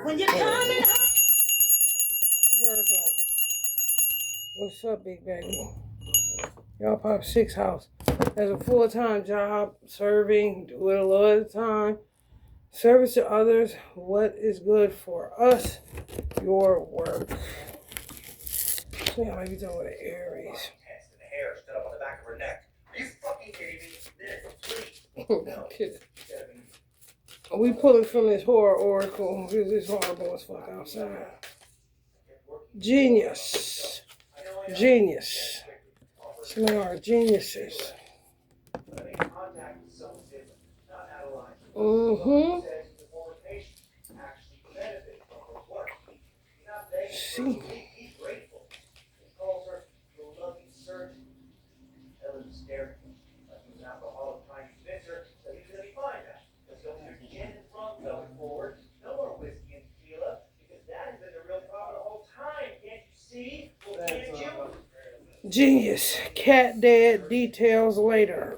When you're coming up. Virgo. What's up, big baby? Y'all pop 6 house. As a full-time job, serving, do it a lot of the time. Service to others, what is good for us, your work. So I might be done with the Aries. The hair stood up on the back of her neck. Are you fucking kidding me? We pulling from this horror oracle because it's horrible as fuck outside. Genius. Genius. Some of our geniuses. Mm-hmm. See. Genius. Cat dead. Details later.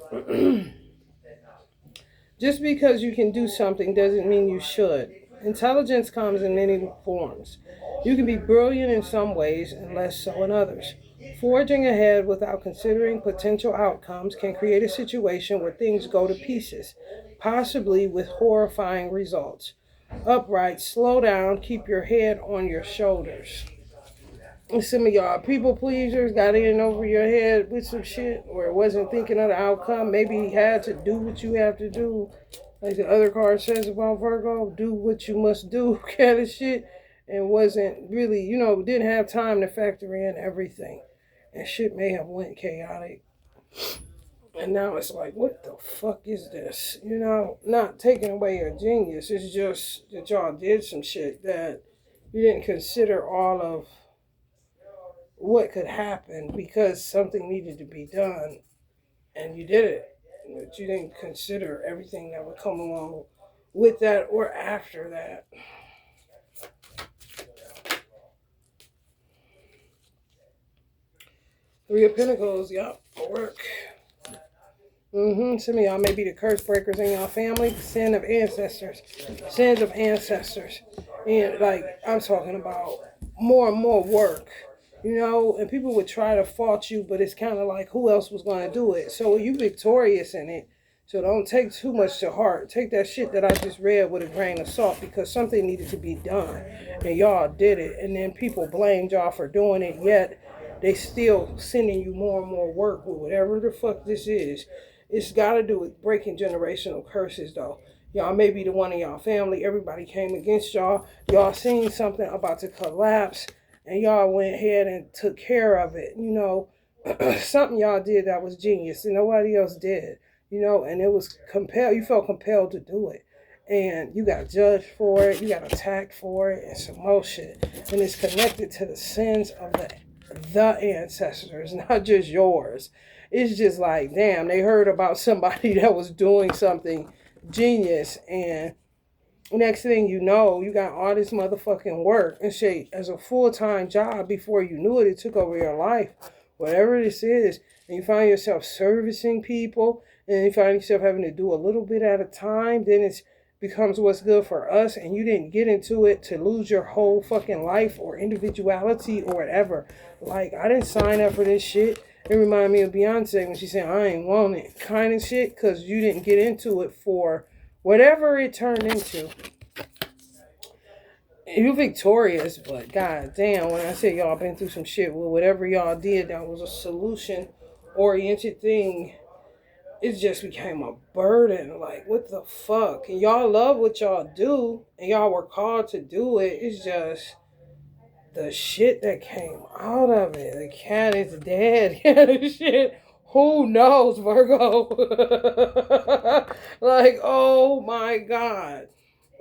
Just because you can do something doesn't mean you should. Intelligence comes in many forms. You can be brilliant in some ways and less so in others. Forging ahead without considering potential outcomes can create a situation where things go to pieces, possibly with horrifying results. Upright, slow down, keep your head on your shoulders. And some of y'all people pleasers got in over your head with some shit or wasn't thinking of the outcome. Maybe he had to do what you have to do. Like the other card says about Virgo, do what you must do kind of shit. And wasn't really, didn't have time to factor in everything. And shit may have went chaotic. And now it's like, what the fuck is this? Not taking away your genius. It's just that y'all did some shit that you didn't consider all of what could happen because something needed to be done. And you did it. But you didn't consider everything that would come along with that or after that. Three of Pentacles, yup, work. Some of y'all may be the curse breakers in y'all family. Sin of ancestors. Sins of ancestors. And I'm talking about more and more work. And people would try to fault you, but it's kind of like who else was going to do it? So you victorious in it. So don't take too much to heart. Take that shit that I just read with a grain of salt because something needed to be done. And y'all did it. And then people blamed y'all for doing it, yet they still sending you more and more work with whatever the fuck this is. It's got to do with breaking generational curses, though. Y'all may be the one in y'all family. Everybody came against y'all. Y'all seen something about to collapse. And y'all went ahead and took care of it. Something y'all did that was genius. And nobody else did. And it was compelled. You felt compelled to do it. And you got judged for it. You got attacked for it. And some more shit. And it's connected to the sins of the ancestors, not just yours. It's just like, damn, they heard about somebody that was doing something genius. And next thing you know, you got all this motherfucking work and shit as a full-time job. Before you knew it, it took over your life. Whatever this is. And you find yourself servicing people. And you find yourself having to do a little bit at a time. Then it becomes what's good for us. And you didn't get into it to lose your whole fucking life or individuality or whatever. Like, I didn't sign up for this shit. It reminded me of Beyonce when she said, I ain't want it kind of shit. Because you didn't get into it for whatever it turned into. You victorious, but god damn, when I say y'all been through some shit with whatever y'all did that was a solution-oriented thing, it just became a burden. Like, what the fuck? And y'all love what y'all do, and y'all were called to do it. It's just the shit that came out of it. The cat is dead kind of shit. Who knows, Virgo? Like, oh my god.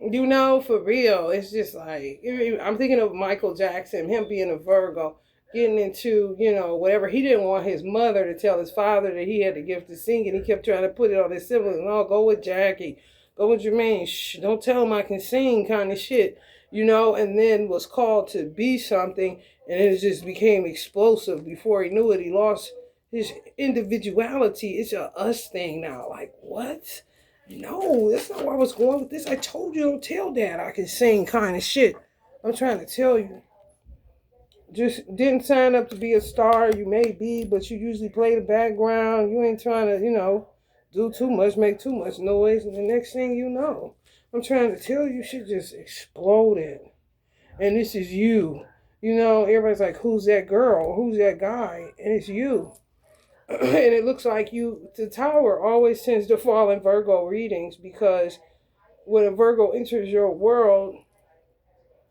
For real, it's just like, I'm thinking of Michael Jackson, him being a Virgo, getting into, whatever. He didn't want his mother to tell his father that he had the gift of singing. He kept trying to put it on his siblings. No, go with Jackie. Go with Jermaine. Shh, don't tell him I can sing kind of shit, and then was called to be something, and it just became explosive. Before he knew it, he lost his individuality. It's a us thing now. Like, what? No, that's not where I was going with this. I told you don't tell Dad I can sing kind of shit. I'm trying to tell you. Just didn't sign up to be a star. You may be, but you usually play the background. You ain't trying to, do too much, make too much noise. And the next thing you know, I'm trying to tell you, shit just exploded. And this is you. Everybody's like, who's that girl? Who's that guy? And it's you. And it looks like the tower always tends to fall in Virgo readings because when a Virgo enters your world,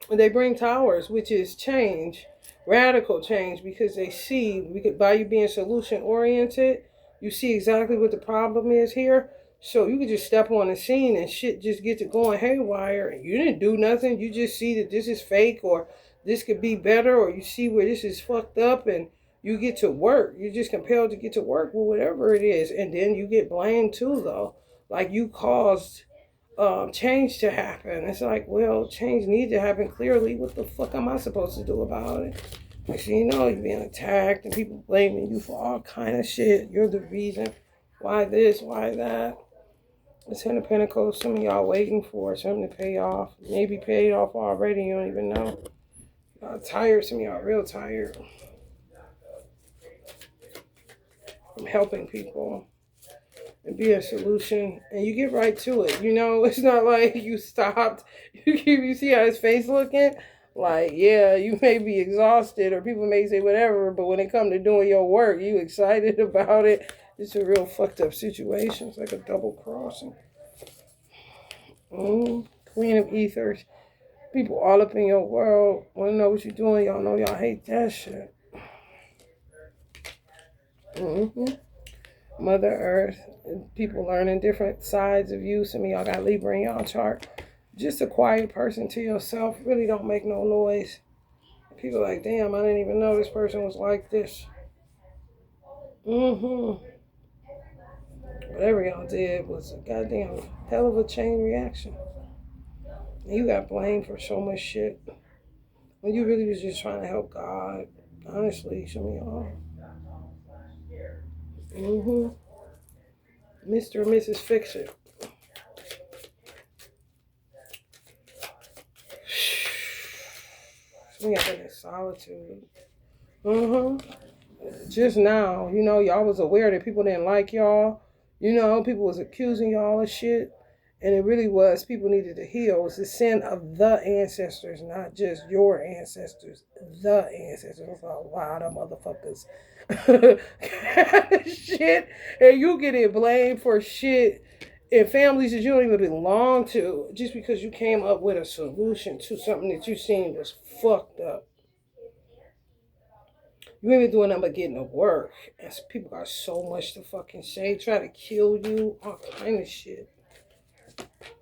they bring towers, which is change, radical change, because they see, by you being solution oriented, you see exactly what the problem is here. So you could just step on the scene and shit just get to going haywire. And you didn't do nothing. You just see that this is fake or this could be better, or you see where this is fucked up and you get to work. You're just compelled to get to work with whatever it is. And then you get blamed too, though. Like you caused change to happen. It's like, well, change needs to happen clearly. What the fuck am I supposed to do about it? Next thing you know, you're being attacked and people blaming you for all kind of shit. You're the reason. Why this? Why that? The Ten of Pentacles, some of y'all waiting for something to pay off. Maybe paid off already, you don't even know. Y'all tired, some of y'all real tired from helping people and be a solution. And you get right to it. It's not like you stopped. You see how his face looking? Like, yeah, you may be exhausted or people may say whatever, but when it comes to doing your work, you excited about it. It's a real fucked up situation. It's like a double crossing. Queen of Ethers. People all up in your world want to know what you're doing. Y'all know y'all hate that shit. Mother Earth. People learning different sides of you. Some of y'all got Libra in y'all chart. Just a quiet person to yourself. Really don't make no noise. People are like, damn, I didn't even know this person was like this. Whatever y'all did was a goddamn hell of a chain reaction. And you got blamed for so much shit. When you really was just trying to help God. Honestly, some of y'all. Mr. and Mrs. Fix It. Some of y'all been in solitude. Just now, y'all was aware that people didn't like y'all. People was accusing y'all of shit. And it really was, people needed to heal. It was the sin of the ancestors, not just your ancestors. The ancestors. It's like, wow, them motherfuckers. Shit. And you getting blamed for shit in families that you don't even belong to. Just because you came up with a solution to something that you seen was fucked up. You ain't been doing nothing but getting to work. And people got so much to fucking say. Try to kill you. All kind of shit.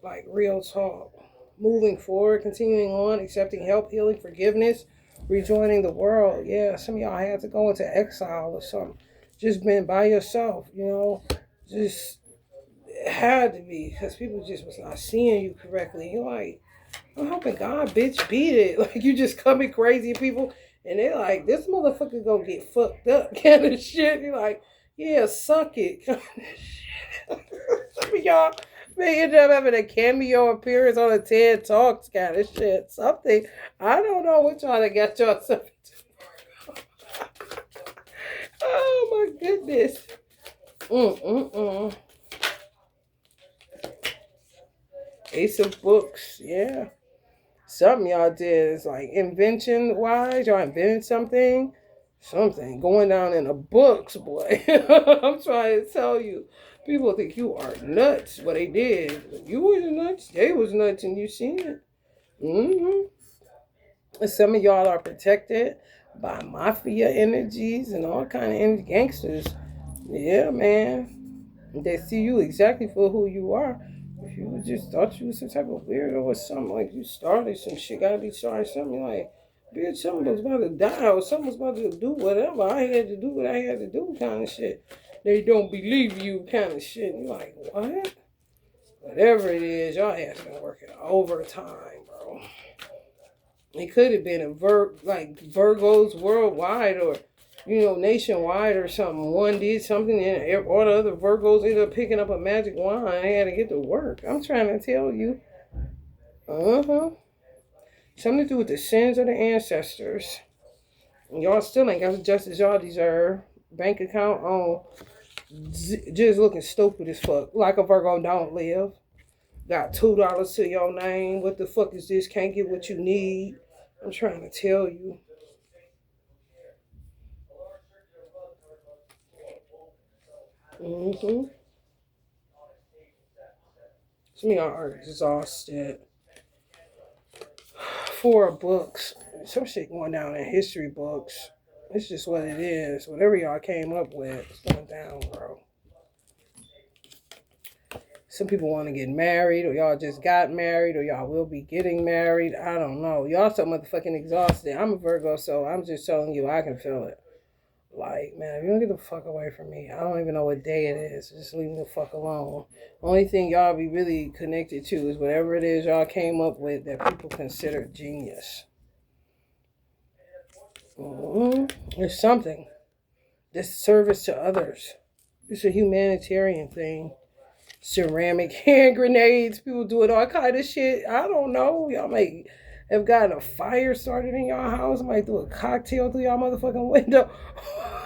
Like real talk. Moving forward, continuing on, accepting help, healing, forgiveness, rejoining the world. Yeah, some of y'all had to go into exile or something. Just been by yourself, Just had to be because people just was not seeing you correctly. You're like, I'm hoping God, bitch, beat it. Like you just coming crazy at people and they're like, this motherfucker gonna get fucked up kind of shit. You're like, yeah, suck it kind of shit. Some of y'all may end up having a cameo appearance on a TED Talks kind of shit. Something. I don't know what y'all to get yourself into. Oh my goodness. Ace of Books. Yeah. Something y'all did is like invention wise. Y'all invented something. Something going down in the books, boy. I'm trying to tell you. People think you are nuts. What they did. You was nuts. They was nuts and you seen it. And some of y'all are protected by mafia energies and all kind of gangsters. Yeah, man. They see you exactly for who you are. If you just thought you was some type of weirdo or something, like you started some shit, gotta be starting something like, bitch, someone was about to die or someone was about to do whatever. I had to do what I had to do kind of shit. They don't believe you kind of shit. And you're like, what? Whatever it is, y'all has been working overtime, bro. It could have been like Virgos worldwide or nationwide or something. One did something and all the other Virgos ended up picking up a magic wand. They had to get to work. I'm trying to tell you. Something to do with the sins of the ancestors. Y'all still ain't got the justice y'all deserve. Bank account on just looking stupid as fuck. Like a Virgo don't live. Got $2 to your name. What the fuck is this? Can't get what you need. I'm trying to tell you. Some of y'all are exhausted. 4 books. Some shit going down in history books. It's just what it is. Whatever y'all came up with, it's going down, bro. Some people want to get married, or y'all just got married, or y'all will be getting married. I don't know. Y'all so motherfucking exhausted. I'm a Virgo, so I'm just telling you, I can feel it. Like, man, if you don't get the fuck away from me, I don't even know what day it is. Just leave me the fuck alone. Only thing y'all be really connected to is whatever it is y'all came up with that people consider genius. There's something. This service to others. It's a humanitarian thing. Ceramic hand grenades. People doing all kind of shit. I don't know. Y'all might have gotten a fire started in y'all house. Might do a cocktail through y'all motherfucking window.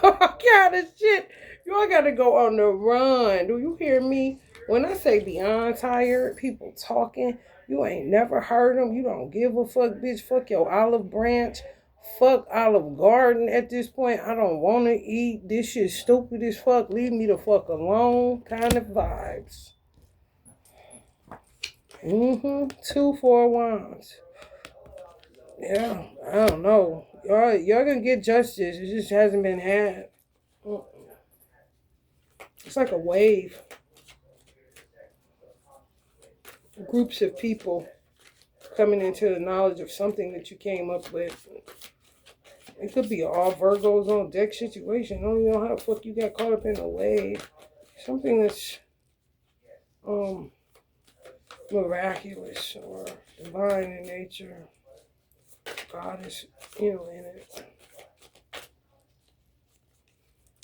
All kind of shit. Y'all gotta go on the run. Do you hear me? When I say beyond tired, people talking, you ain't never heard them. You don't give a fuck, bitch. Fuck your olive branch. Fuck Olive Garden at this point. I don't want to eat. This shit stupid as fuck. Leave me the fuck alone. Kind of vibes. 2 4 wands. Yeah, I don't know. Y'all gonna get justice. It just hasn't been had. It's like a wave. Groups of people coming into the knowledge of something that you came up with. It could be all Virgos on deck situation. I don't even know how the fuck you got caught up in a wave. Something that's miraculous or divine in nature. God is, in it.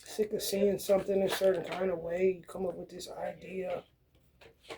Sick of seeing something a certain kind of way. You come up with this idea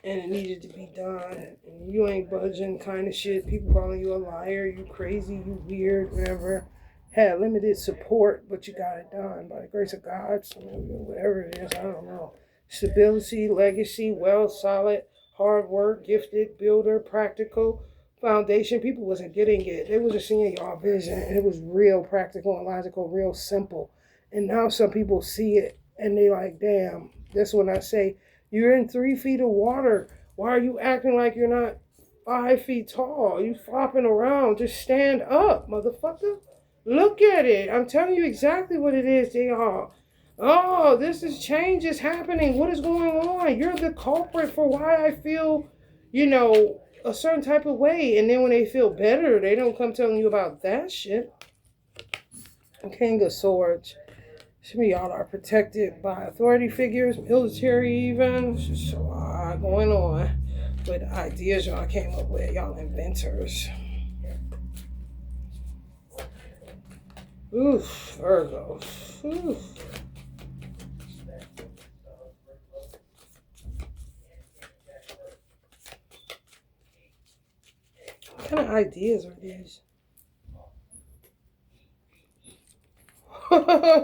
and it needed to be done. And you ain't budging kind of shit. People calling you a liar, you crazy, you weird, whatever. Had limited support, but you got it done by the grace of God. So whatever it is, I don't know. Stability, legacy, wealth, solid, hard work, gifted, builder, practical, foundation. People wasn't getting it. They was just seeing y'all vision. And it was real practical and logical, real simple. And now some people see it and they like, damn. That's when I say, you're in 3 feet of water. Why are you acting like you're not 5 feet tall? You flopping around. Just stand up, motherfucker. Look at it. I'm telling you exactly what it is, y'all. Oh, this is change is happening. What is going on? You're the culprit for why I feel, a certain type of way. And then when they feel better, they don't come telling you about that shit. King of Swords. Some of y'all are protected by authority figures, military even. It's just a lot going on with ideas y'all came up with. Y'all inventors. Oof, Virgos. Oof. What kind of ideas are these?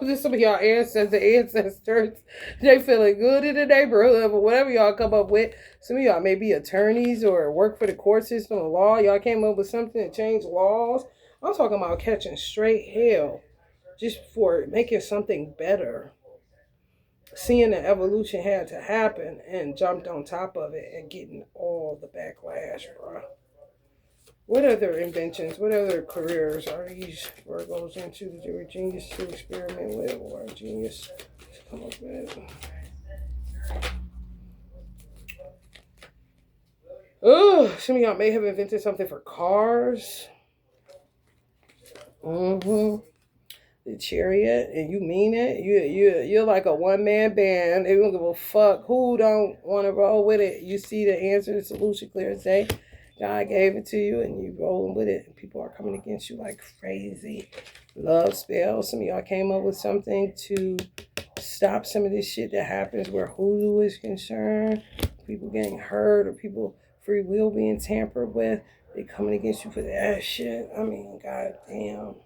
Just some of y'all ancestors, they feeling good in the neighborhood, but whatever y'all come up with. Some of y'all may be attorneys or work for the court system or law. Y'all came up with something to change laws. I'm talking about catching straight hell just for making something better. Seeing the evolution had to happen and jumped on top of it and getting all the backlash, bro. What other inventions, what other careers are these Virgos into that you were genius to experiment with or genius to come up with? Oh, some of y'all may have invented something for cars. The Chariot, and you mean it. You're like a one-man band. They don't give a fuck who don't want to roll with it. You see the answer, the solution clear as day. God gave it to you and you rolling with it. And people are coming against you like crazy. Love spells. Some of y'all came up with something to stop some of this shit that happens where hoodoo is concerned. People getting hurt or people free will being tampered with. They coming against you for that shit. I mean, goddamn.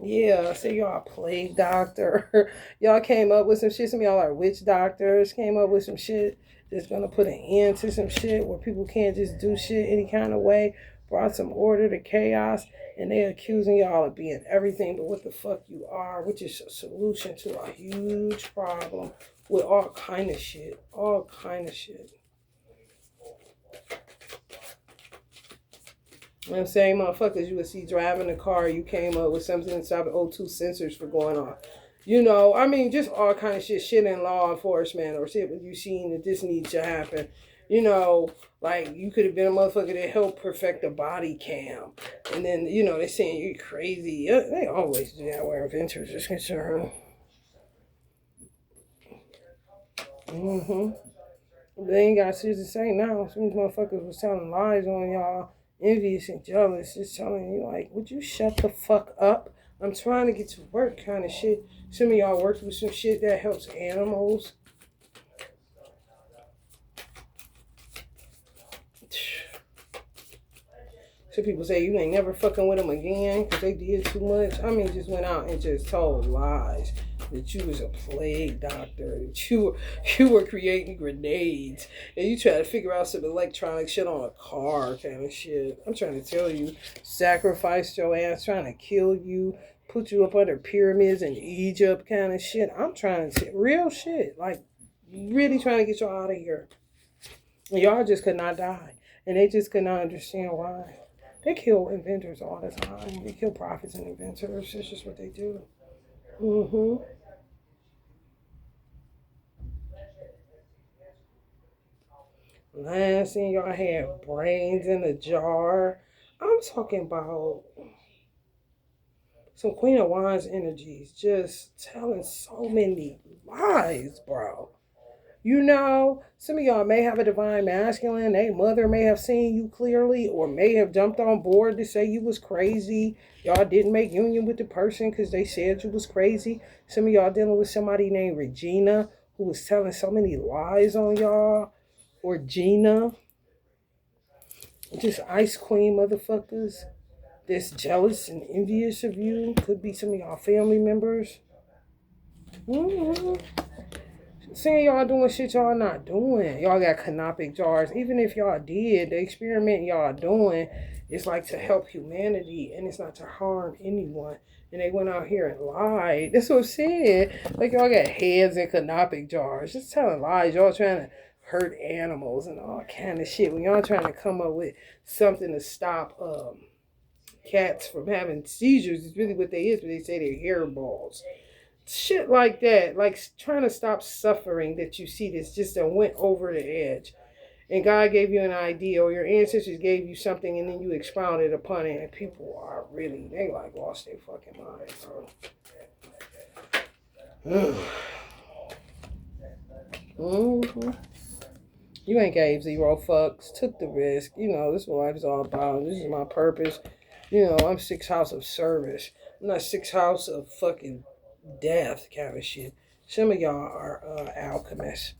Yeah, say y'all a plague doctor. Y'all came up with some shit. Some of y'all are witch doctors. Came up with some shit that's gonna put an end to some shit where people can't just do shit any kind of way. Brought some order to chaos, and they accusing y'all of being everything but what the fuck you are, which is a solution to a huge problem with all kind of shit. All kind of shit. You know what I'm saying? Motherfuckers you would see driving a car, you came up with something to stop O2 sensors for going on. You know, I mean, just all kind of shit. Shit in law enforcement or shit you seen that this needs to happen. You know, like you could have been a motherfucker that helped perfect a body cam. And then, you know, they're saying you're crazy. They always do that where inventors is concerned. They ain't got shit to say now. Some motherfuckers was telling lies on y'all, envious and jealous, just telling you like, would you shut the fuck up? I'm trying to get to work kind of shit. Some of y'all work with some shit that helps animals. Some people say you ain't never fucking with them again because they did too much. I mean, just went out and just told lies that you was a plague doctor, that you were creating grenades, and you try to figure out some electronic shit on a car kind of shit. I'm trying to tell you, sacrificed your ass, trying to kill you, put you up under pyramids in Egypt kind of shit. I'm trying to say real shit, like really trying to get y'all out of here. And y'all just could not die, and they just could not understand why. They kill inventors all the time. They kill prophets and inventors. It's just what they do. Last thing y'all had brains in a jar. I'm talking about some Queen of Wands energies just telling so many lies, bro. You know, some of y'all may have a divine masculine. Their mother may have seen you clearly or may have jumped on board to say you was crazy. Y'all didn't make union with the person because they said you was crazy. Some of y'all dealing with somebody named Regina who was telling so many lies on y'all. Or Gina. Just ice queen motherfuckers that's jealous and envious of you. Could be some of y'all family members. Saying y'all doing shit y'all not doing. Y'all got canopic jars. Even if y'all did, the experiment y'all doing is like to help humanity and it's not to harm anyone. And they went out here and lied. That's what I'm saying. Like y'all got heads in canopic jars. Just telling lies. Y'all trying to hurt animals and all kind of shit. When y'all trying to come up with something to stop cats from having seizures, is really what they is. But they say they're hairballs. Shit like that, like trying to stop suffering that you see this just went over the edge. And God gave you an idea or your ancestors gave you something and then you expounded upon it and people are really, they like lost their fucking mind, bro. You ain't gave zero fucks, took the risk. You know, this is what life is all about. This is my purpose. You know, I'm 6th house of service. I'm not 6th house of fucking death kind of shit. Some of y'all are alchemists.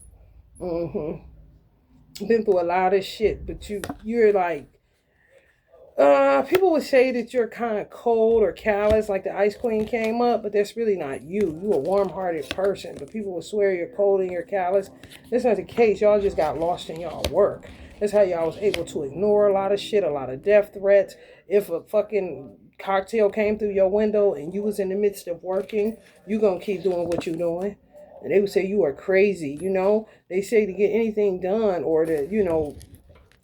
Been through a lot of shit, but you're like people would say that you're kind of cold or callous, like the Ice Queen came up, but that's really not you. You a warm-hearted person, but people will swear you're cold and you're callous. That's not the case. Y'all just got lost in y'all work. That's how y'all was able to ignore a lot of shit, a lot of death threats. If a fucking cocktail came through your window and you was in the midst of working, you gonna keep doing what you doing. And they would say you are crazy, you know. They say to get anything done or to, you know,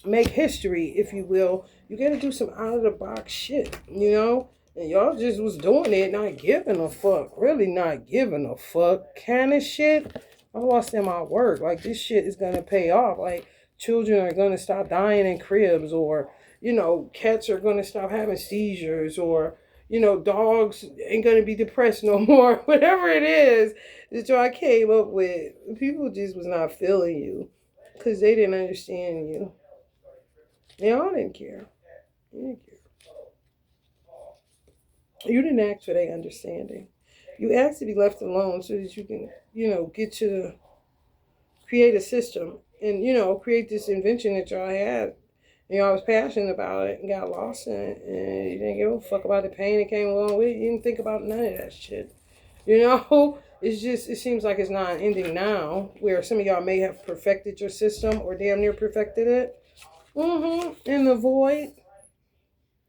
make history, if you will, you gotta do some out of the box shit, you know? And y'all just was doing it, not giving a fuck. Really not giving a fuck kind of shit. I lost in my work. Like, this shit is gonna pay off. Like, children are gonna stop dying in cribs, or, you know, cats are gonna stop having seizures, or, you know, dogs ain't gonna be depressed no more. Whatever it is that y'all came up with, people just was not feeling you because they didn't understand you. Y'all didn't care. You didn't care. You didn't ask for their understanding. You asked to be left alone so that you can, get to create a system and, create this invention that y'all had. And y'all was passionate about it and got lost in it. And you didn't give a fuck about the pain that came along with it. You didn't think about none of that shit. It's just, it seems like it's not ending now, where some of y'all may have perfected your system or damn near perfected it. In the void.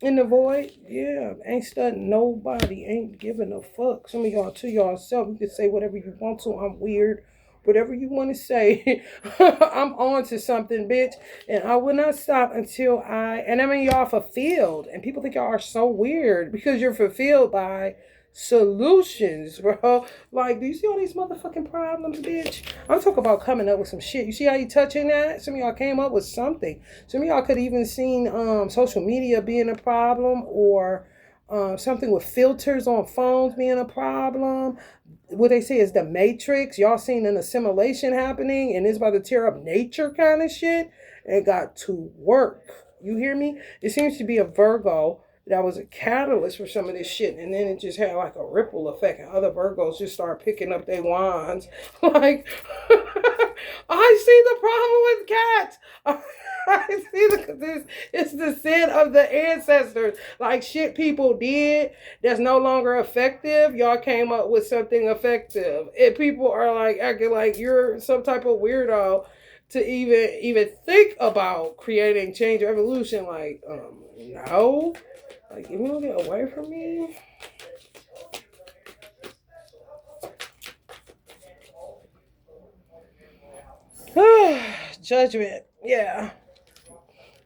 In the void, yeah, ain't studying nobody, ain't giving a fuck. Some of y'all to yourself, you can say whatever you want to. I'm weird, whatever you want to say. I'm on to something, bitch, and I will not stop until and I mean y'all fulfilled, and people think y'all are so weird because you're fulfilled by solutions, bro. Like, do you see all these motherfucking problems, bitch? I'm talking about coming up with some shit. You see how you touching that? Some of y'all came up with something. Some of y'all could even seen social media being a problem, or something with filters on phones being a problem. What they say is the matrix. Y'all seen an assimilation happening and it's about to tear up nature kind of shit. It got to work. You hear me? It seems to be a Virgo that was a catalyst for some of this shit, and then it just had like a ripple effect, and other Virgos just start picking up their wands. Like, I see the problem with cats. I see this. It's the sin of the ancestors. Like, shit people did that's no longer effective. Y'all came up with something effective, and people are like acting like you're some type of weirdo to even think about creating change or evolution. Like, no. Like, if you don't get away from me. Judgment. Yeah.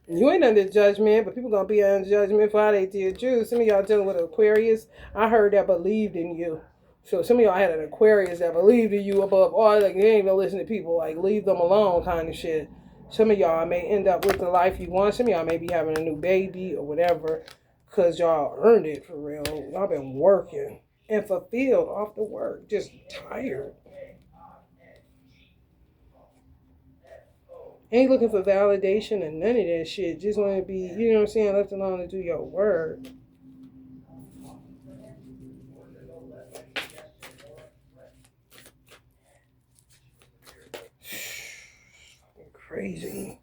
You ain't under judgment, but people gonna be under judgment for how they did you. Some of y'all dealing with Aquarius. I heard that believed in you. So some of y'all had an Aquarius that believed in you above all. Like, they ain't gonna listen to people. Like, leave them alone kind of shit. Some of y'all may end up with the life you want. Some of y'all may be having a new baby or whatever. Because y'all earned it for real. Y'all been working and fulfilled off the work. Just tired. Ain't looking for validation and none of that shit. Just want to be, you know what I'm saying, left alone to do your work. Crazy.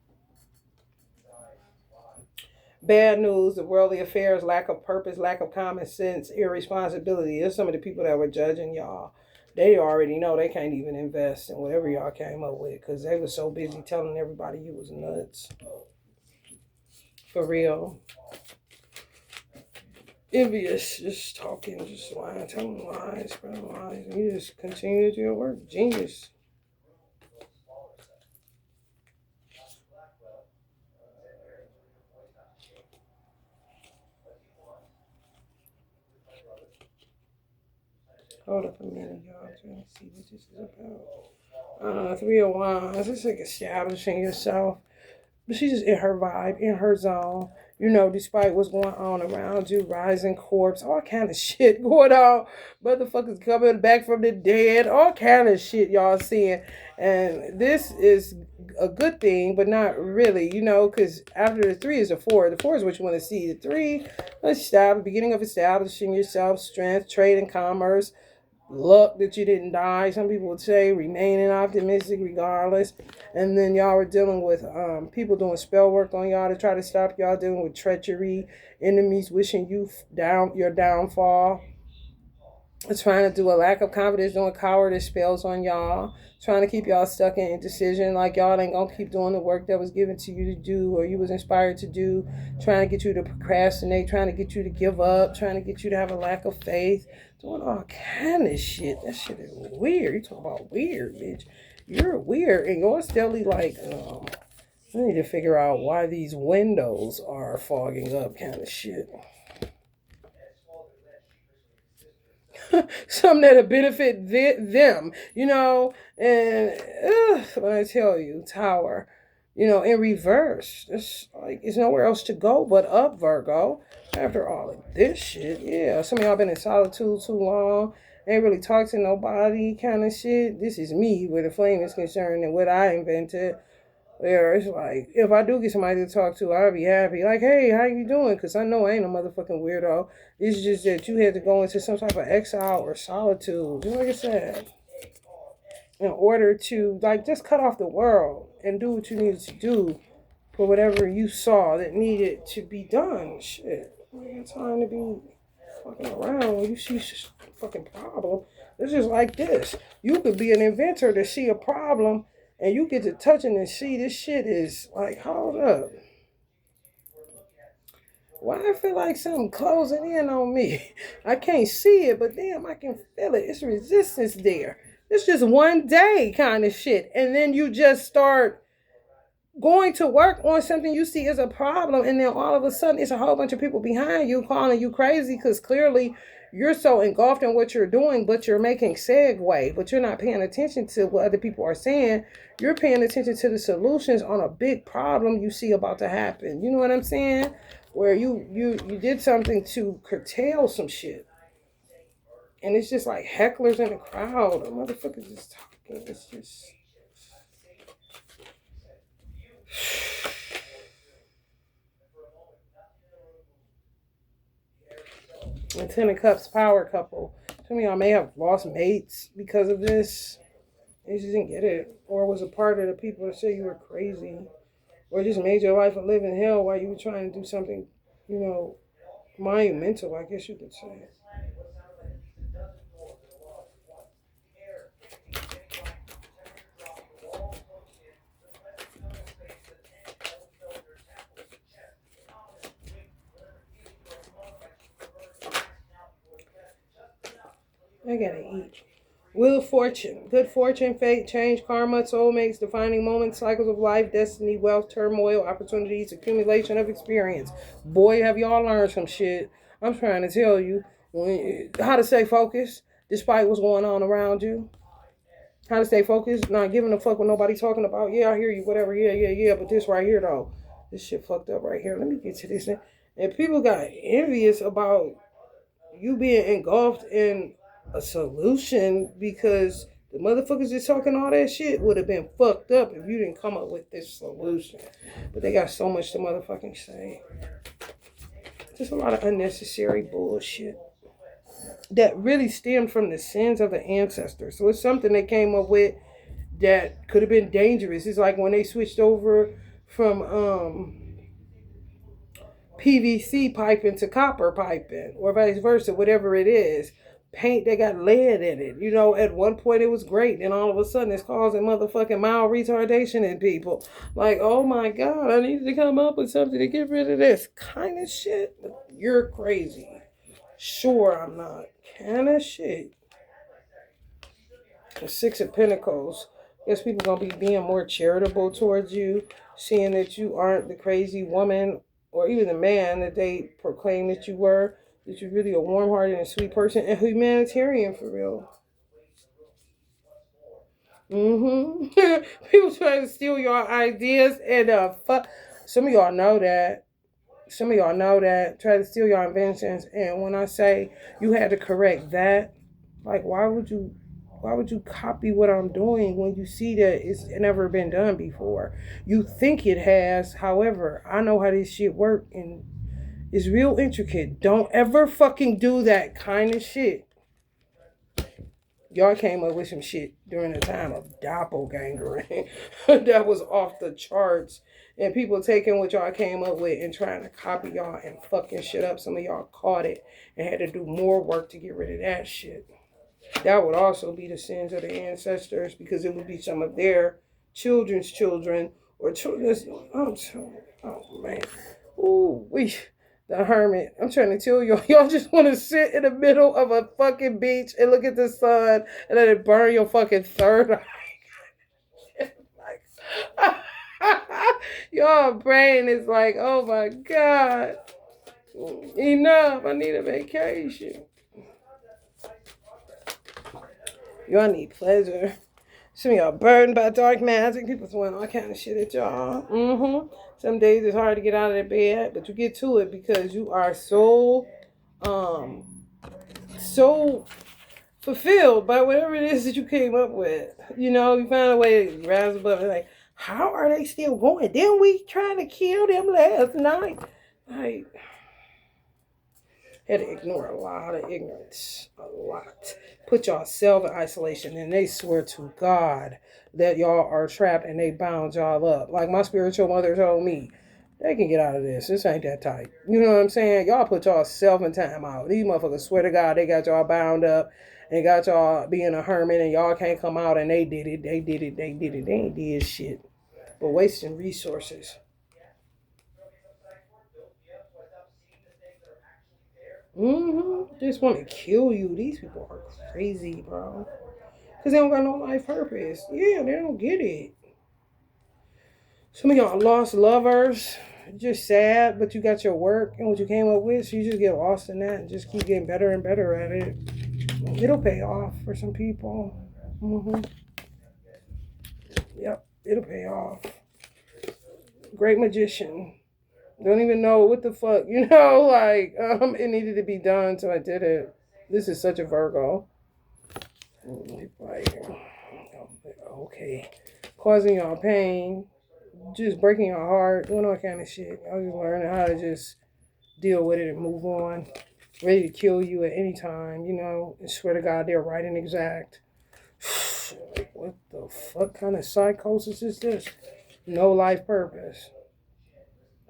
Bad news, the worldly affairs, lack of purpose, lack of common sense, irresponsibility. There's some of the people that were judging y'all. They already know they can't even invest in whatever y'all came up with because they were so busy telling everybody you was nuts. For real. Envious, just talking, just lying, telling lies, spreading lies. You just continue to do your work. Genius. Hold up a minute, y'all. Trying to see what this is about. 301. It's like establishing yourself. But she's just in her vibe, in her zone. Despite what's going on around you, rising corpse, all kind of shit going on. Motherfuckers coming back from the dead, all kind of shit y'all seeing. And this is a good thing, but not really, because after the 3 is a 4. The 4 is what you want to see. The 3, let's stop. Beginning of establishing yourself, strength, trade and commerce, luck that you didn't die. Some people would say remaining optimistic regardless. And then y'all were dealing with people doing spell work on y'all to try to stop y'all, dealing with treachery, enemies wishing you down your downfall. Trying to do a lack of confidence, doing cowardice spells on y'all, trying to keep y'all stuck in indecision, like y'all ain't gonna keep doing the work that was given to you to do or you was inspired to do, trying to get you to procrastinate, trying to get you to give up, trying to get you to have a lack of faith, doing all kind of shit. That shit is weird. You talk about weird, bitch. You're weird, and you're steadily like, I need to figure out why these windows are fogging up, kind of shit. Something that'll benefit them, and when I tell you, Tower, in reverse, it's nowhere else to go but up, Virgo. After all of this shit, yeah, some of y'all been in solitude too long, ain't really talked to nobody, kind of shit. This is me where the flame is concerned and what I invented. Where it's like, if I do get somebody to talk to, I'll be happy. Like, hey, how you doing? Because I know I ain't a motherfucking weirdo. It's just that you had to go into some type of exile or solitude. Just like I said, in order to, like, just cut off the world and do what you needed to do for whatever you saw that needed to be done. Shit. I ain't got time to be fucking around when you see a fucking problem. It's just like this. You could be an inventor to see a problem and you get to touching and see this shit is like, hold up. Why I feel like something closing in on me? I can't see it, but damn, I can feel it. It's resistance there. It's just one day kind of shit. And then you just start going to work on something you see as a problem, and then all of a sudden it's a whole bunch of people behind you calling you crazy because clearly you're so engulfed in what you're doing, but you're making segue, but you're not paying attention to what other people are saying. You're paying attention to the solutions on a big problem you see about to happen. You know what I'm saying? Where you did something to curtail some shit, and it's just like hecklers in the crowd. A motherfuckers just talking. It's just. And Ten of Cups power couple. Some of y'all may have lost mates because of this. You just didn't get it. Or was a part of the people that say you were crazy. Or just made your life a living hell while you were trying to do something, monumental, I guess you could say. I gotta eat. Wheel of Fortune. Good fortune, fate, change, karma, soulmates, defining moments, cycles of life, destiny, wealth, turmoil, opportunities, accumulation of experience. Boy, have y'all learned some shit. I'm trying to tell you how to stay focused despite what's going on around you. How to stay focused, not giving a fuck what nobody talking about. Yeah, I hear you, whatever. Yeah. But this right here, though, this shit fucked up right here. Let me get to this. And people got envious about you being engulfed in a solution because the motherfuckers just talking all that shit would have been fucked up if you didn't come up with this solution. But they got so much to motherfucking say. Just a lot of unnecessary bullshit that really stemmed from the sins of the ancestors. So it's something they came up with that could have been dangerous. It's like when they switched over from PVC piping to copper piping, or vice versa, whatever it is. Paint that got lead in it. At one point it was great, and all of a sudden it's causing motherfucking mild retardation in people. Like, oh my God, I needed to come up with something to get rid of this kind of shit. You're crazy. Sure, I'm not. Kind of shit. The Six of Pentacles. Guess people gonna be being more charitable towards you, seeing that you aren't the crazy woman or even the man that they proclaim that you were, that you're really a warm-hearted and sweet person and humanitarian for real. People trying to steal your ideas and fuck. Some of y'all know that. Try to steal your inventions. And when I say you had to correct that, like, why would you copy what I'm doing when you see that it's never been done before? You think it has. However, I know how this shit work and it's real intricate. Don't ever fucking do that kind of shit. Y'all came up with some shit during the time of doppelgangering that was off the charts. And people taking what y'all came up with and trying to copy y'all and fucking shit up. Some of y'all caught it and had to do more work to get rid of that shit. That would also be the sins of the ancestors because it would be some of their children's children or children's. Oh man. Ooh, the Hermit. I'm trying to tell y'all just want to sit in the middle of a fucking beach and look at the sun and let it burn your fucking third eye. Your brain is like, oh my God. Enough. I need a vacation. Y'all need pleasure. Some of y'all burdened by dark magic. People throwing all kind of shit at y'all. Some days it's hard to get out of the bed, but you get to it because you are so fulfilled by whatever it is that you came up with. You find a way to rise above it. Like, How are they still going? Then we trying to kill them last night. Like, had to ignore a lot of ignorance. A lot. Put yourself in isolation, and they swear to God that y'all are trapped and they bound y'all up. Like my spiritual mother told me, they can get out of this. This ain't that tight. You know what I'm saying? Y'all put yourself in time out. These motherfuckers swear to God they got y'all bound up and got y'all being a hermit and y'all can't come out, and they did it. They did it. They did it. They ain't did shit. But wasting resources. Just want to kill you. These people are crazy, bro. Because they don't got no life purpose. Yeah, they don't get it. Some of y'all lost lovers. Just sad, but you got your work and what you came up with. So you just get lost in that and just keep getting better and better at it. It'll pay off for some people. Yep, it'll pay off. Great magician. Don't even know what the fuck, like, it needed to be done, so I did it. This is such a Virgo. Like, okay. Causing y'all pain, just breaking your heart, doing all kind of shit. I was just learning how to just deal with it and move on. Ready to kill you at any time, and swear to God, they're right and exact. Like, what the fuck kind of psychosis is this? No life purpose.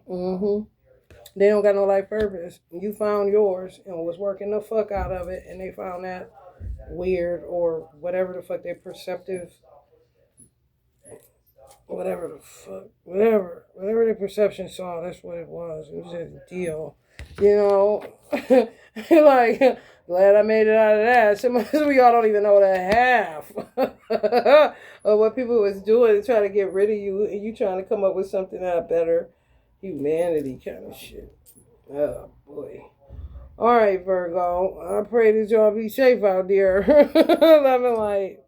They don't got no life purpose. You found yours and was working the fuck out of it, and they found that weird or whatever the fuck their perceptive, whatever their perception saw, that's what it was. It was just a deal, like, glad I made it out of that. Some of y'all don't even know the half of what people was doing to try to get rid of you, and you trying to come up with something that better humanity kind of shit. Oh boy. All right, Virgo. I pray that y'all be safe out there. Love and light.